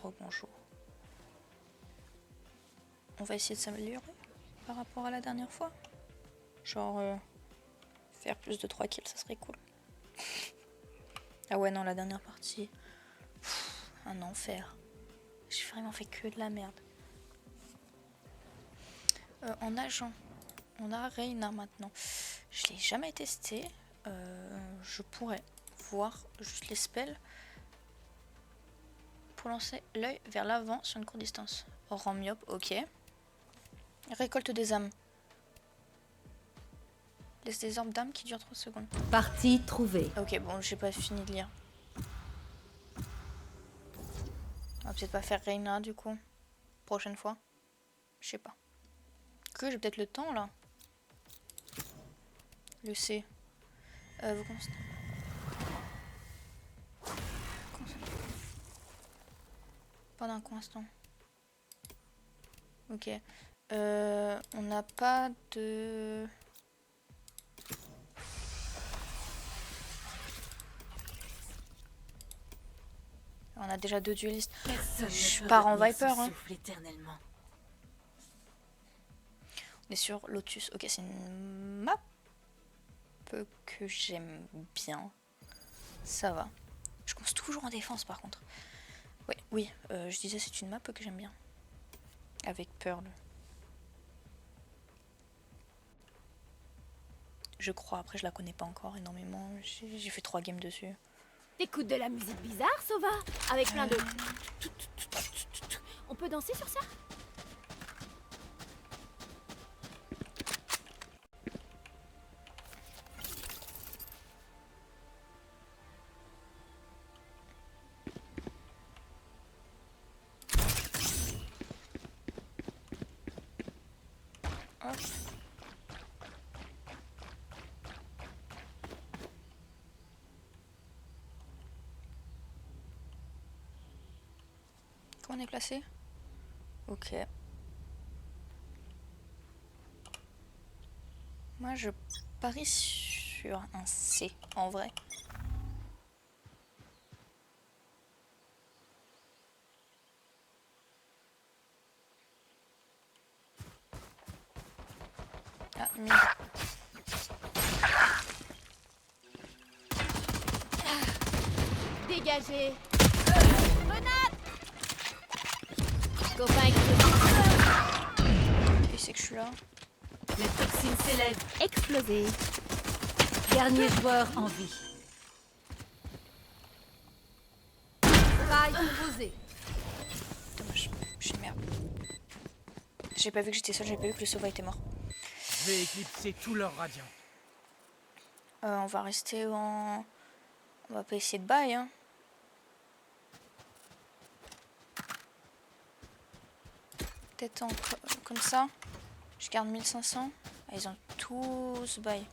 Rebonjour. On va essayer de s'améliorer par rapport à la dernière fois. Genre, faire plus de 3 kills, ça serait cool. Ah ouais, non, la dernière partie. Un enfer. J'ai vraiment fait que de la merde. En agent, on a Reyna maintenant. Je l'ai jamais testé. Je pourrais voir juste les spells pour lancer l'œil vers l'avant sur une courte distance. Rang myope, ok. Récolte des âmes. Laisse des orbes d'âmes qui durent 3 secondes. Partie trouvée. Ok, bon, j'ai pas fini de lire. On va peut-être pas faire Reyna du coup. Prochaine fois. Je sais pas. Que j'ai peut-être le temps là. Le C. Vous constatez. Pendant un instant. Ok. On n'a pas de... On a déjà 2 duelistes. Je pars en Viper. Hein. On est sur Lotus. Ok, c'est une map que j'aime bien. Ça va. Je commence toujours en défense par contre. Ouais, oui, je disais c'est une map que j'aime bien. Avec Pearl. Je crois, après je la connais pas encore énormément. J'ai fait 3 games dessus. T'écoutes de la musique bizarre, Sova? Avec plein de... On peut danser sur ça? Hop. Comment on est placé? Ok. Moi je parie sur un C en vrai. Ah, mid. Dégagez. Grenade. Copain explosé. Qui c'est que je suis là? Les toxines s'élèvent. Explosé. Dernier joueur en vie. Faille posée. Dommage, je suis merde. J'ai pas vu que j'étais seule, j'ai pas vu que le Sova était mort. Je vais éclipser tout leur radiant. On va rester en... On va pas essayer de bail, hein. Peut-être comme ça. Je garde 1500. Ah, ils ont tous bail.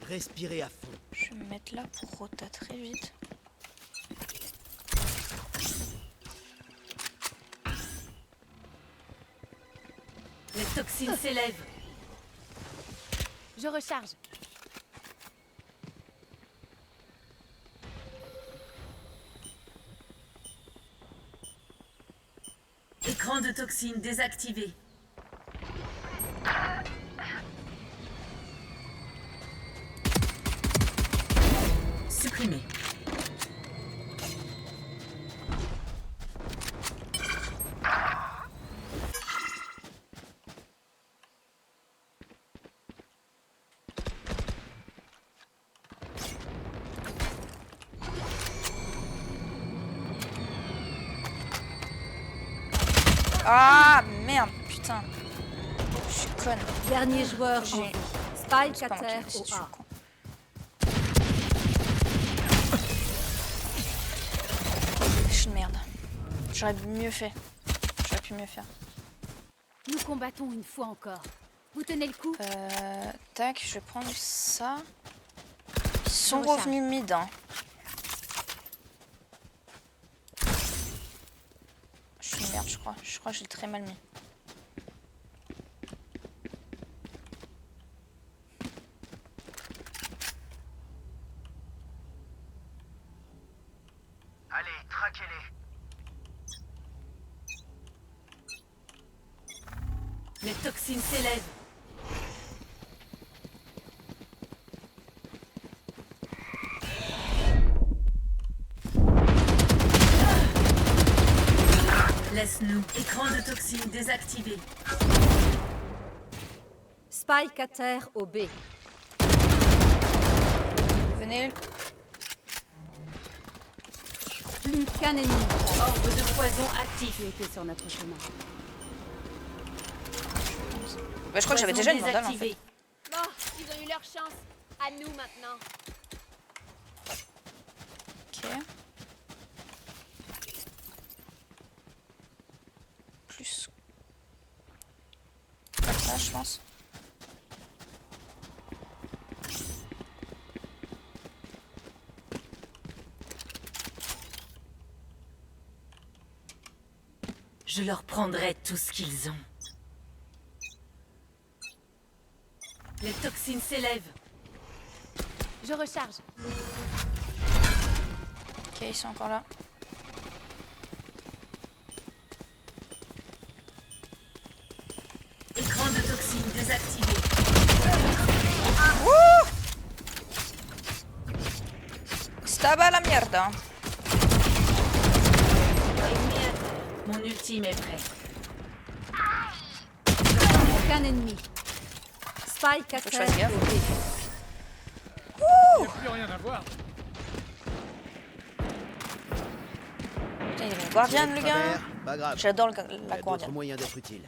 Respirez à fond. Je vais me mettre là pour rota très vite. Les toxines s'élèvent. Je recharge. Écran de toxines désactivé. Supprimé. Ah merde, putain. Je suis conne. Dernier joueur en J'ai... vie. Spike C'est à pas moi qui terre l'ai fait, au je suis A. con. Je suis une merde. J'aurais mieux fait. J'aurais pu mieux faire. Nous combattons une fois encore. Vous tenez le coup? Tac, je vais prendre ça. Ils sont recharge. revenus mid. Hein. Je suis une merde, je crois. Je crois que j'ai très mal mis. Les toxines s'élèvent. Laisse-nous. Écran de toxines désactivé. Spike à terre au B. Venez. Plus qu'un ennemi. Orbe de poison actif. Tu étais sur notre chemin. Bah, je crois que j'avais déjà une vandale en fait. Désactivé. Bon, ils ont eu leur chance. À nous maintenant. Ok. Plus. Comme ça, je pense. Je leur prendrai tout ce qu'ils ont. Les toxines s'élèvent. Je recharge. Ok, ils sont encore là. Écran de toxines désactivé. Staba la mierda. Ennemi à terre. Mon ultime est prêt. Aucun ennemi. Spike à Faut que je terre fasse gaffe. au B. Il n'y a plus rien à voir. Putain, il est guardian le gars. Pas grave. J'adore la Il y a d'autres guardian. moyens d'être utile.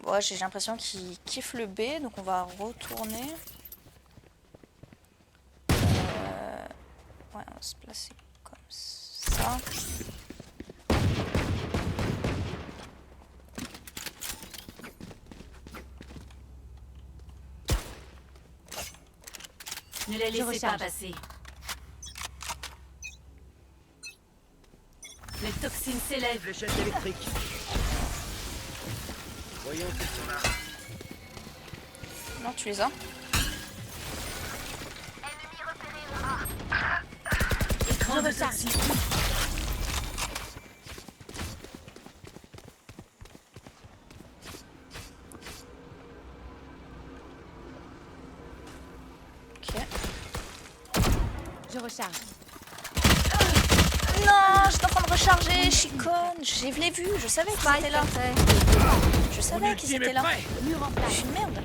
Ouais, j'ai l'impression qu'il kiffe le B, donc on va retourner. Ouais, on va se placer comme ça. Ne les laissez pas recharge. passer. Les toxines s'élèvent. Fléchette électrique. Voyons ce qu'ils sont là. Non, tu les as. Écran de toxines. Ok. Je recharge. Non, j'étais en train de recharger, je suis conne. Je l'ai vu, je savais qu'ils Spike étaient là. à terre. Je Mon savais qu'ils ultime étaient est là. prêt. Mur en Je place. suis une merde.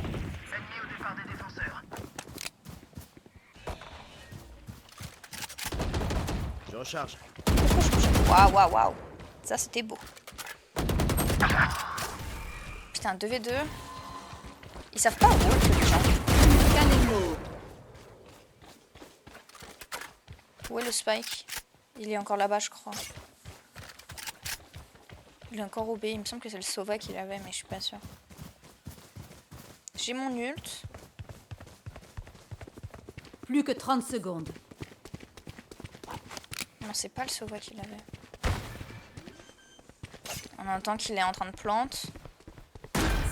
Je recharge. Pourquoi je bouge? Waouh, waouh, waouh. Ça, c'était beau. Putain, 2v2. Ils savent pas où les gens. Aucun ennemi. Où est le Spike? Il est encore là-bas, je crois. Il est encore au B. Il me semble que c'est le Sova qu'il avait, mais je suis pas sûre. J'ai mon ult. Plus que 30 secondes. Non, c'est pas le Sova qu'il avait. On entend qu'il est en train de plante.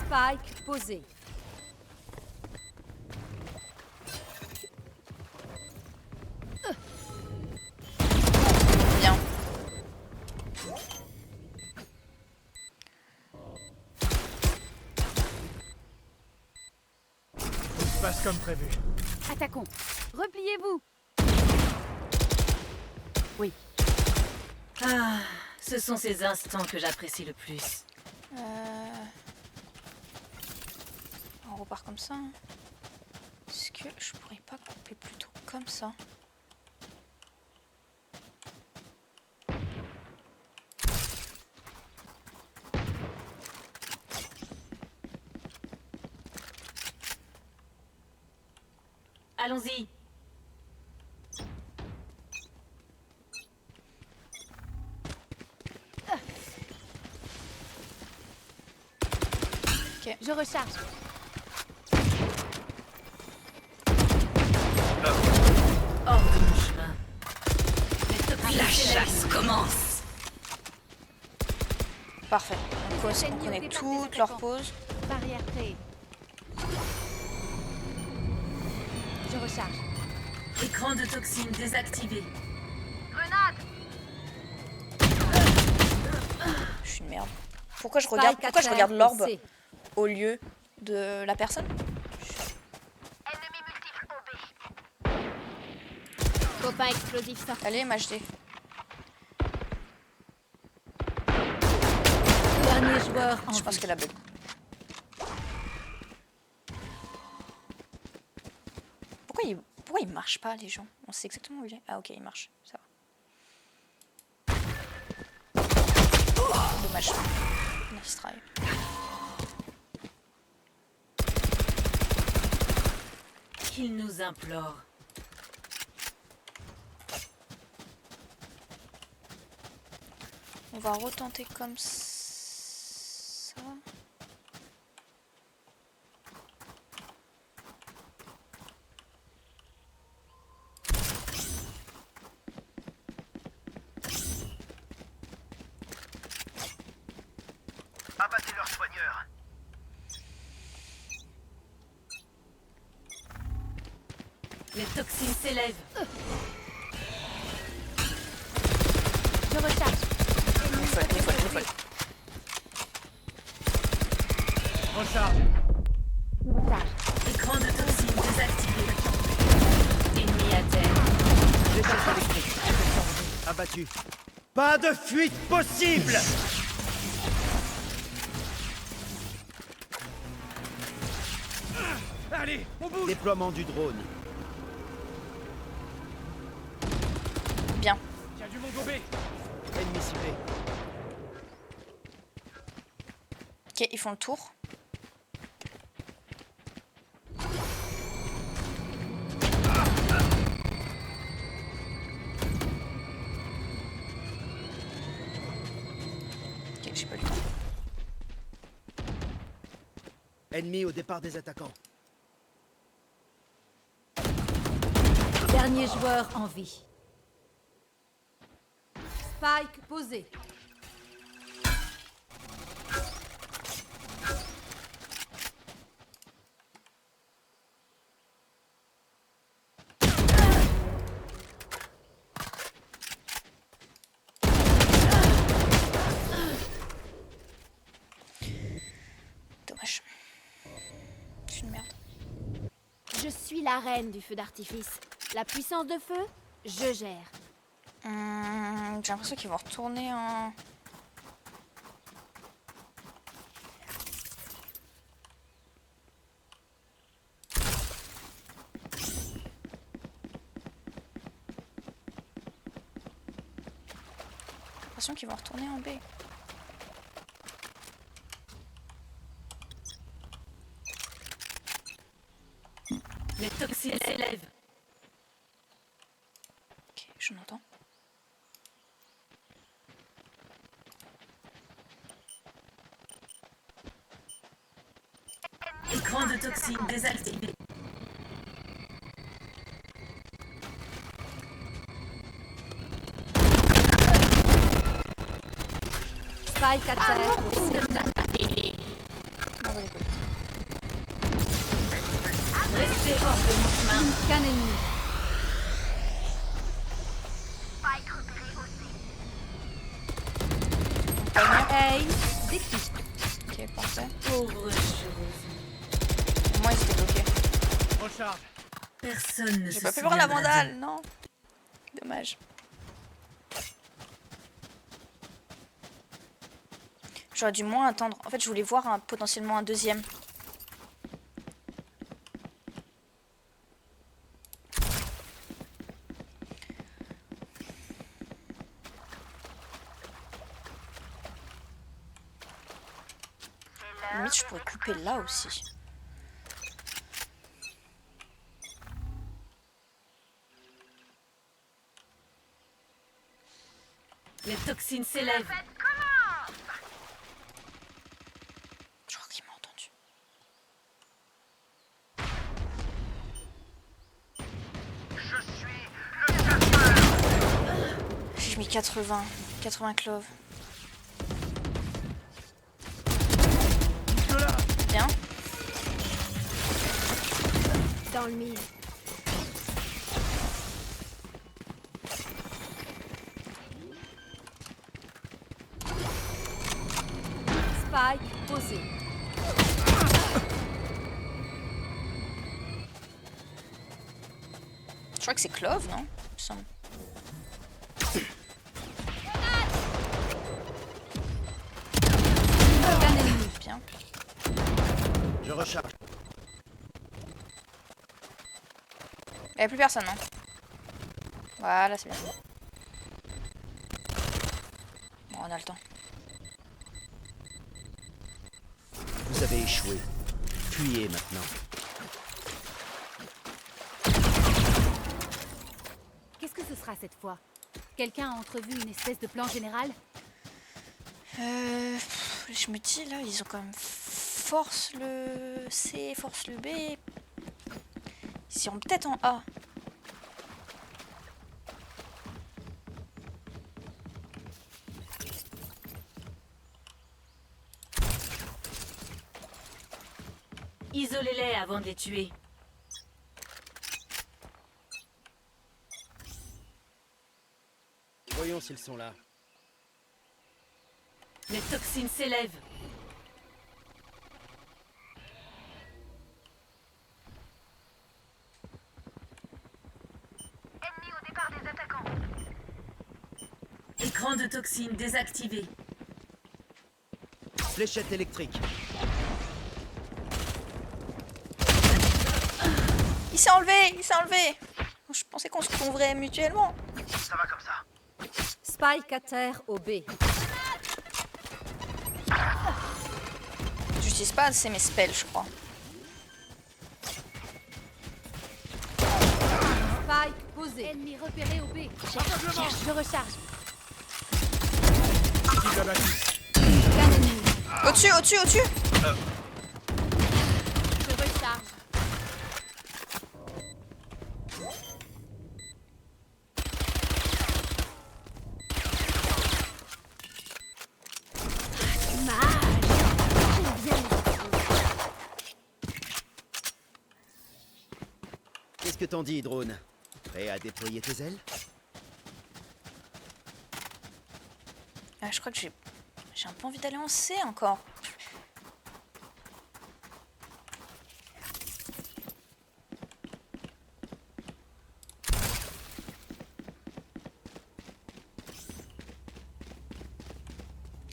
Spike posé. Bien. Tout se passe comme prévu. Attaquons. Repliez-vous. Ah, ce sont ces instants que j'apprécie le plus. On repart comme ça. Hein. Est-ce que je pourrais pas couper plutôt comme ça? Allons-y. Je recharge. Hors de mon chemin. La chasse commence. Parfait. On connaît toutes leurs poses. Barrière créée. Je recharge. Écran de toxines désactivé. Je suis une merde. Pourquoi je regarde l'orbe? au lieu de la personne. Copain explosif sorti. Allez, MHD. Dernier joueur en Je pense vie. qu'elle a bug. Pourquoi il marche pas, les gens? On sait exactement où il est. Ah, ok, il marche. Ça va. Dommage. Nice try. Qu'il nous implore. On va retenter comme ça. Abattez leurs soigneurs. Les toxines s'élèvent. Je recharge. Il faut. Recharge. Écran de toxines désactivé. Ennemi à terre. Décharge électrique. Abattu. Pas de fuite possible. Allez, on bouge. Déploiement du drone. Bien. Il y a du monde au B. Ennemi ciblé. Ok, ils font le tour. Ok, j'ai pas le temps. Ennemi au départ des attaquants. Dernier joueur en vie. Spike posé. Dommage. Je suis une merde. Je suis la reine du feu d'artifice. La puissance de feu, je gère. J'ai l'impression qu'ils vont retourner en... J'ai l'impression qu'ils vont retourner en B. Les toxines s'élèvent. Ok, j'en entends. Écran de toxines désactivé. Spike à terre. On va les coller. Restez hors de mon chemin. Qu'un ennemi. Hey, défiche. Ok, parfait. Pauvre chose. Au moins ils étaient bloqués. Recharge. Personne ne J'ai se pas pu voir la souviendra vandale, non. Dommage. J'aurais dû moins attendre. En fait, je voulais voir potentiellement un deuxième. Limite, je pourrais couper là aussi. Les toxines s'élèvent. Je crois qu'il m'a entendu. J'ai mis 80 cloves. Bien. Dans le mille. Spike posé. crois que c'est Clove, non? Il me semble. Qu'un ennemi. Bien. Je recharge. Il n'y a plus personne, non? Voilà, c'est bien. Bon, on a le temps. Vous avez échoué. Fuyez maintenant. Qu'est-ce que ce sera cette fois? Quelqu'un a entrevu une espèce de plan général? Je me dis, là, ils ont quand même force le C, force le B. Ils iront peut-être en A. Isolez-les avant de les tuer. Voyons s'ils sont là. Les toxines s'élèvent. Ennemi au départ des attaquants. Écran de toxines désactivé. Fléchette électrique. Il s'est enlevé! Il s'est enlevé! Je pensais qu'on se couvrait mutuellement. Ça va comme ça. Spike à terre au B. J'utilise pas assez mes spells, je crois. Spike posé. Ennemi repéré au B. Je recharge. Cible abattue. Qu'un ennemi. Au-dessus, au-dessus, au-dessus! Je recharge. Qu'est-ce que t'en dis, drone? Prêt à déployer tes ailes? Ah, je crois que j'ai un peu envie d'aller en C encore.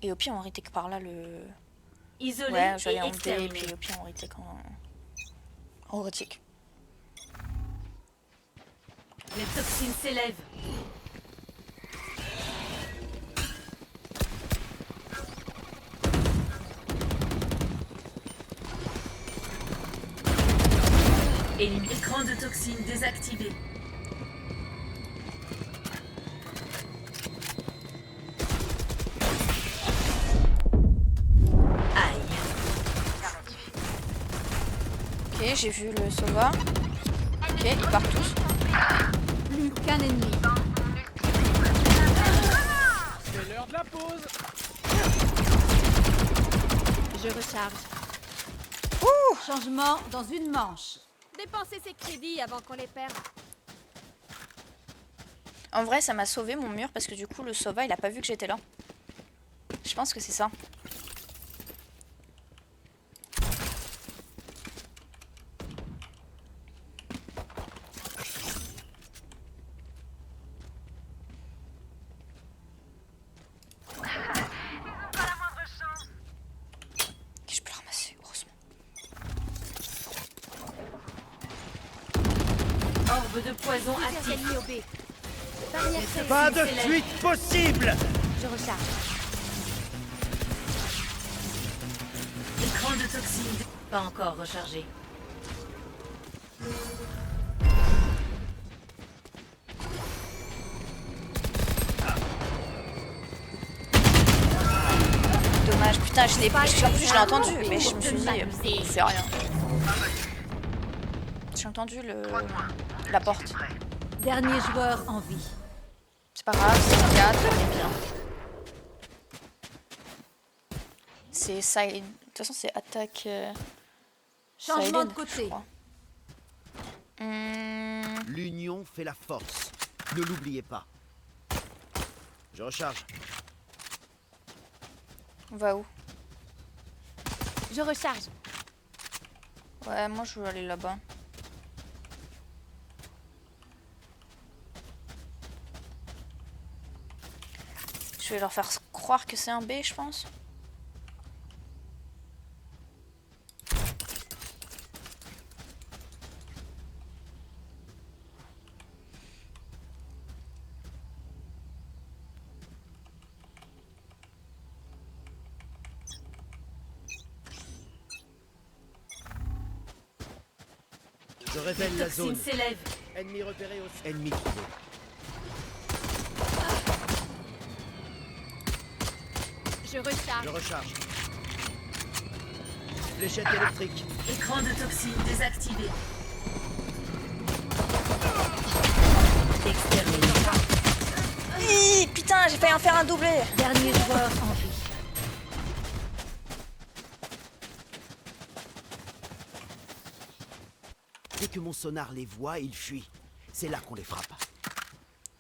Et au pire, on retake par là le... Isolé Ouais, j'allais et en D, et exterminé. puis au pire, on retake en... On retake. Les toxines s'élèvent. Écran de toxines désactivé. Aïe. Ok, j'ai vu le Sova. Ok, ils partent tous. Plus qu'un ennemi. C'est l'heure de la pause. Je recharge. Ouh! Changement dans une manche. Dépensez ces crédits avant qu'on les perde. En vrai, ça m'a sauvé mon mur parce que du coup, le Sova, il a pas vu que j'étais là. Je pense que c'est ça. Ok, je peux le ramasser, heureusement. Orbe de poison actif. Ennemi au B. Barrière créée. Pas de Céleste. fuite possible! Je recharge. Écran de toxines. Pas encore rechargé. Dommage, putain, en plus je l'ai entendu, mais je me suis dit, c'est rien. J'ai entendu la porte. Dernier joueur en vie. C'est pas grave, c'est 4, on est bien. C'est side. De toute façon, c'est attaque. Changement silent, de côté. je crois. L'union fait la force. Ne l'oubliez pas. Je recharge. On va où? Je recharge. Ouais, moi je veux aller là-bas. Je vais leur faire croire que c'est un B, je pense. Je révèle la Toxine zone. s'élève. Ennemi repéré au... Ennemi trouvé. Je recharge. Je recharge. Fléchette électrique. Écran de toxine désactivé. Exterminé. Hi, putain, j'ai failli en faire un doublé. Dernier joueur en vie. Dès que mon sonar les voit, ils fuient. C'est là qu'on les frappe.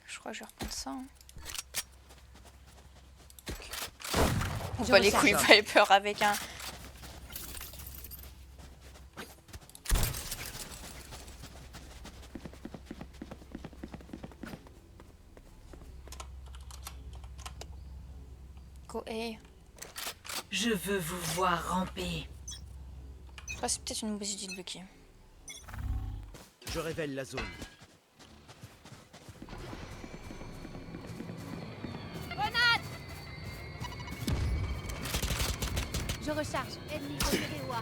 Je crois que je vais reprendre ça. Hein. On Je va les recharge. couilles Viper avec un... Go A. Je veux vous voir ramper. Après c'est peut-être une mauvaise idée de Bucky. Je révèle la zone. Je recharge. Ennemi repéré au A.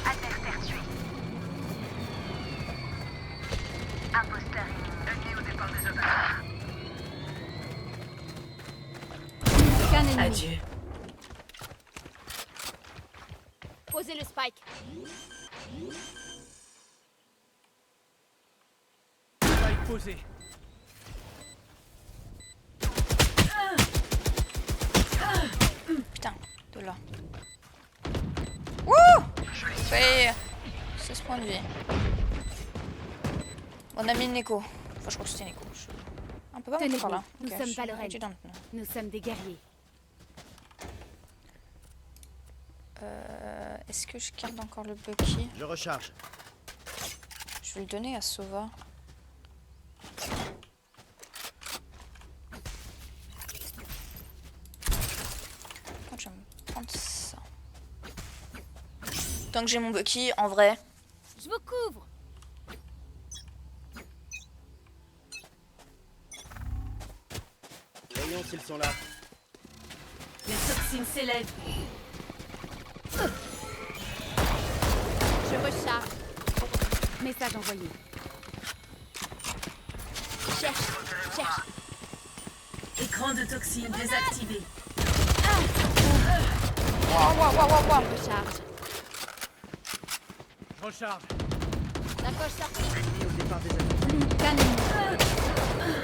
Adversaire tué. Imposteur ennemi au départ des attaques. Aucun ennemi. Adieu. Posez le spike. Spike posé. Putain, de là. Wouh! Fait 16 points de vie. On a mis Neko. Enfin, je crois que c'était Neko. On peut pas monter par là. Nous Ok, sommes je- pas le raid. I don't know. Nous sommes des guerriers. Est-ce que je garde encore le Bucky? Je recharge. Je vais le donner à Sova. Moi, je vais me prendre ça. Tant que j'ai mon Bucky, en vrai, Je vous couvre. Voyons s'ils sont là. Les toxines s'élèvent. Je recharge. Message envoyé. Cherche. Cherche. Écran de toxine désactivé. Je recharge. Je recharge. La poche sortie. Ennemi au départ des attaques. Plus qu'un ennemi.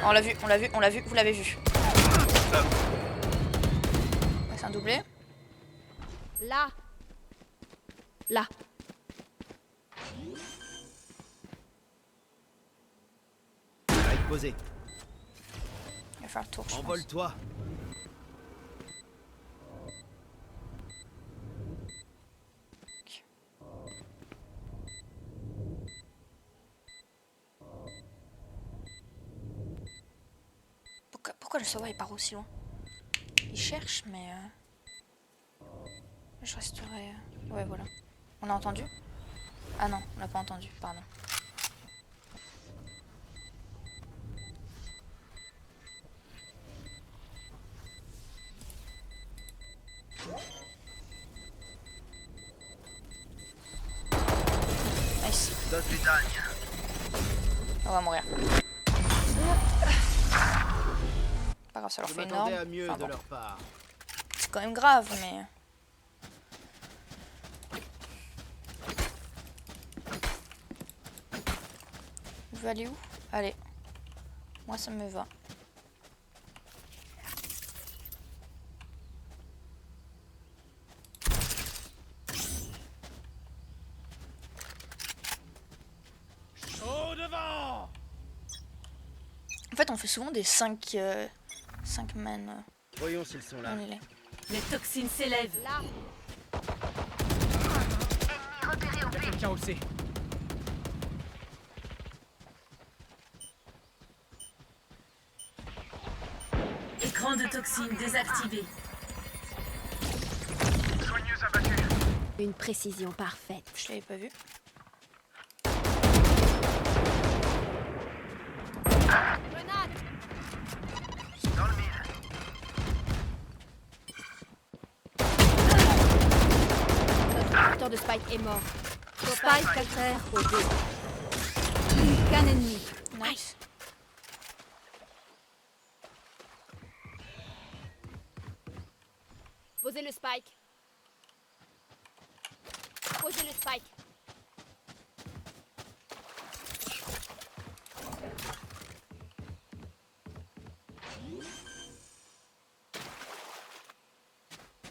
on l'a vu, on l'a vu, on l'a vu, vous l'avez vu. Ouais, c'est un doublé. Là. Là. Spike posé. Il va faire le tour, je pense. Envole-toi. Pourquoi le Sova il part aussi loin? Il cherche, mais... Je resterai... Ouais, voilà. On a entendu? Ah non, on l'a pas entendu, pardon. Nice. On va mourir. Pas grave, ça leur Je fait m'attendais énorme. à mieux Enfin, de bon. leur part. C'est quand même grave, mais... Je veux aller où? Allez. Moi, ça me va. Au devant. En fait, on fait souvent des 5 man. Voyons s'ils sont là. On est là. Les toxines s'élèvent. Là. Ennemi repéré au Il y a B. quelqu'un au C. Écran de toxine désactivé. Soigneuse abattue. Une précision parfaite. Je l'avais pas vu. Grenade! Dans le mille. Notre porteur de Spike est mort. Spike à terre au dos. Qu'un ennemi. Nice. Posez le Spike. Posez le Spike.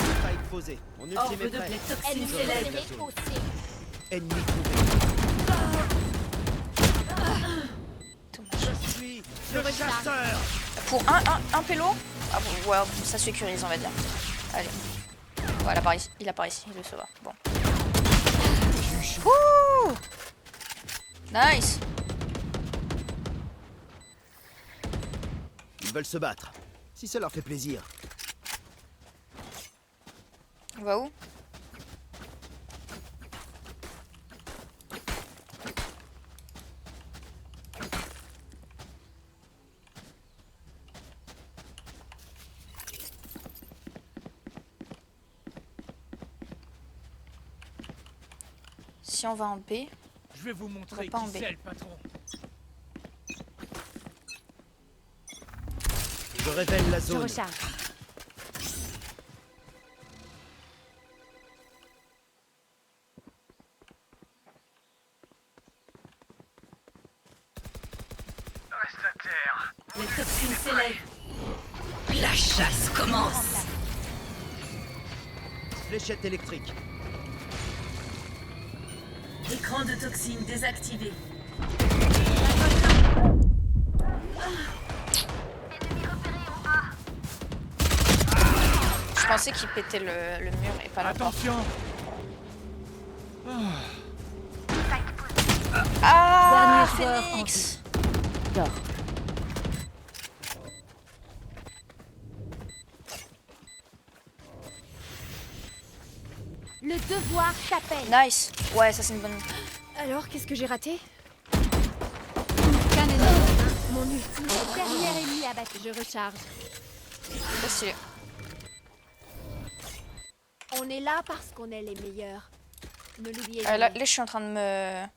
Spike posé. Mon Orbe ultime de est prêt. plaie toxine Ennemi s'élève. repéré aussi. Ennemi trouvé. Dommage. Je suis le chasseur. Pour un pélo. Ah bon, ouais, ça sécurise, on va dire. Allez. Voilà, il apparaît ici, il le sauva. Bon. Wouh! Nice. Ils veulent se battre. Si ça leur fait plaisir. On va où? Si on va en B, Je vais vous montrer pas en qui B. c'est le patron. Je révèle la Je zone. recharge. Reste à terre. Les toxines s'élèvent. La chasse commence. Fléchette électrique. Écran de toxine désactivé. je pensais qu'il pétait le mur et pas la porte. Attention. Ah, Dernier joueur en Phoenix. Dors. Le devoir t'appelle. Nice. Ouais, ça c'est une bonne. Alors, qu'est-ce que j'ai raté? Qu'un ennemi. Mon ultime. Dernier ennemi abattu. Je recharge. Trop stylé. On est là parce qu'on est les meilleurs. Ne l'oubliez Là, jamais. je suis en train Merci.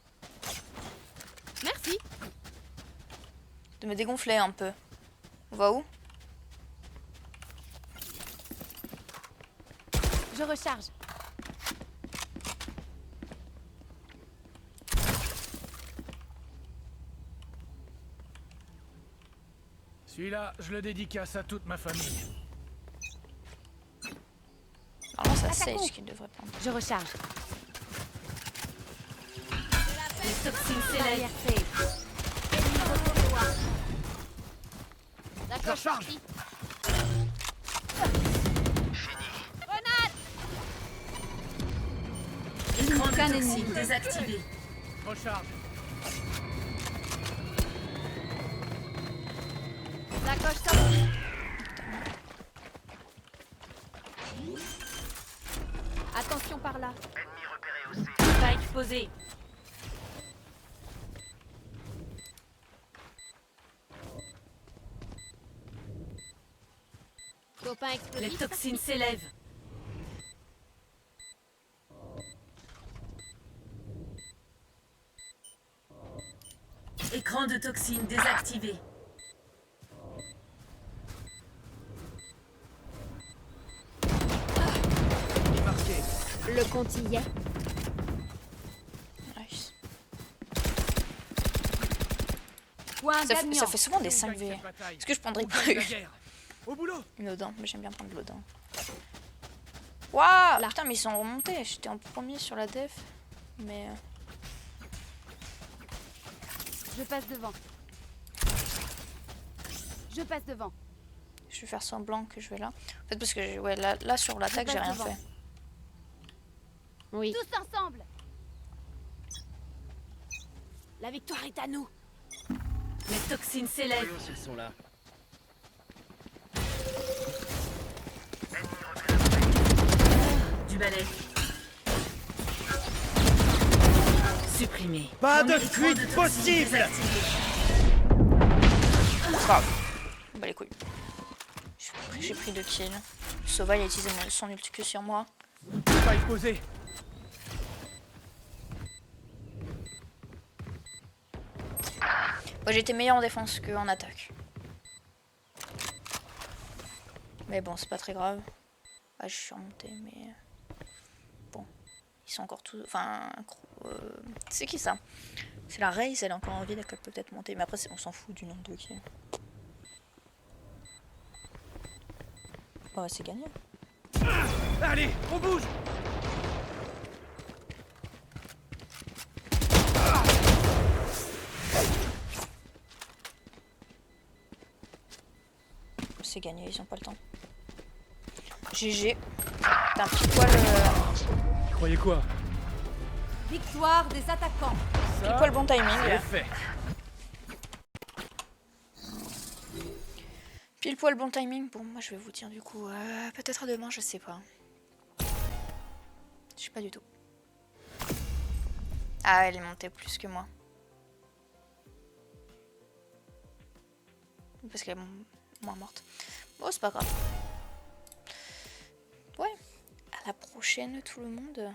de me dégonfler un peu. On va où? Je recharge. Celui-là, je le dédicace à toute ma famille. Alors ça Attaquons. Sage qui devrait prendre. Je recharge. Les toxines s'élèvent. Barrière safe. Ennemi repéré au A. Je D'accord, recharge. parti. Écran Qu'un de ennemi. toxine désactivé. Recharge. Sacoche sortie. Attention par là. Ennemi repéré au C. Spike posé. Copain Les explosif. toxines s'élèvent. Écran de toxine désactivé. Marqué. Le compte y est. Nice. Point Ça fait, gagnant. ça fait souvent des On gagne 5v. cette bataille. Est-ce que je prendrais On pas gagne la guerre. Au boulot. une Odin? Mais j'aime bien prendre l'Odin. Waouh! Là. Putain, mais ils sont remontés. J'étais en premier sur la def. Mais. Je passe devant. Je passe devant. Je vais faire semblant que je vais là. En fait, parce que ouais, là sur l'attaque, j'ai passe rien devant. fait. Oui. Tous ensemble. La victoire est à nous. Les toxines s'élèvent. Ils sont là. du balai. Supprimé. Pas de Écran fuite toxine possible. désactivé. C'est pas grave. Bah les couilles. J'ai pris 2 kills. Sova il a utilisé son ult que sur moi. Pas exposé. Moi j'étais meilleur en défense qu'en attaque. Mais bon, c'est pas très grave. Ah, je suis remontée, mais... Bon. Ils sont encore tous... Enfin... C'est qui ça? C'est la Raze, elle a encore envie, elle peut peut-être monter. Mais après, on s'en fout du nombre de kills. Oh, c'est gagné. Allez, on bouge. C'est gagné, ils ont pas le temps. GG. T'as un petit poil... Tu croyais quoi? Victoire des attaquants. Pile poil bon timing. C'est fait. Pile poil bon timing. Bon, moi je vais vous dire du coup, peut-être à demain, je sais pas. Je sais pas du tout. Ah, elle est montée plus que moi. Parce qu'elle est moins morte. Bon, c'est pas grave. Ouais. À la prochaine tout le monde.